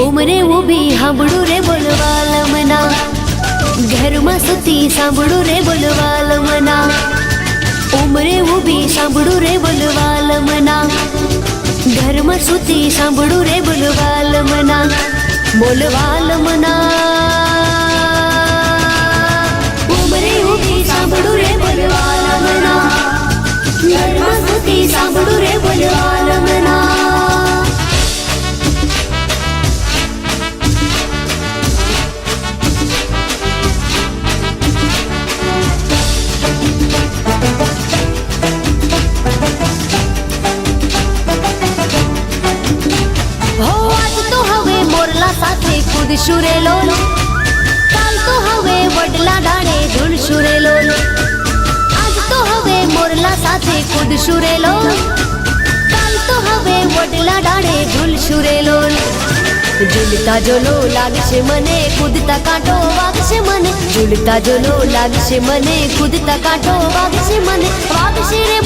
ઉમરે ઊભી હાંભળું રે બોલવા લમના, ઘરમાં સૂતી સાંભળું રે બોલવા લમના. ઉમરે ઊભી સાંભળું રે બોલવા લમના, ઘરમાં સૂતી સાંભળું રે બોલવા લમના. બોલવા લમના, ઉમરે ઊભી સાંભળું રે બોલવા લમના, ઘરમાં સૂતી સાંભળું રે બોલવા લમના. કૂદશું રે લોલ, કાલ તો હવે વડલા ડાળે ઝૂલશું રે લોલ. આજ તો હવે મોરલા સાથે કૂદશું રે લોલ, કાલ તો હવે વડલા ડાળે ઝૂલશું રે લોલ. ઝૂલતા જોલો લાગશે મને, કૂદતા કાંટો વાગશે મને. ઝૂલતા જોલો લાગશે મને, કૂદતા કાંટો વાગશે મને. વાગશે રે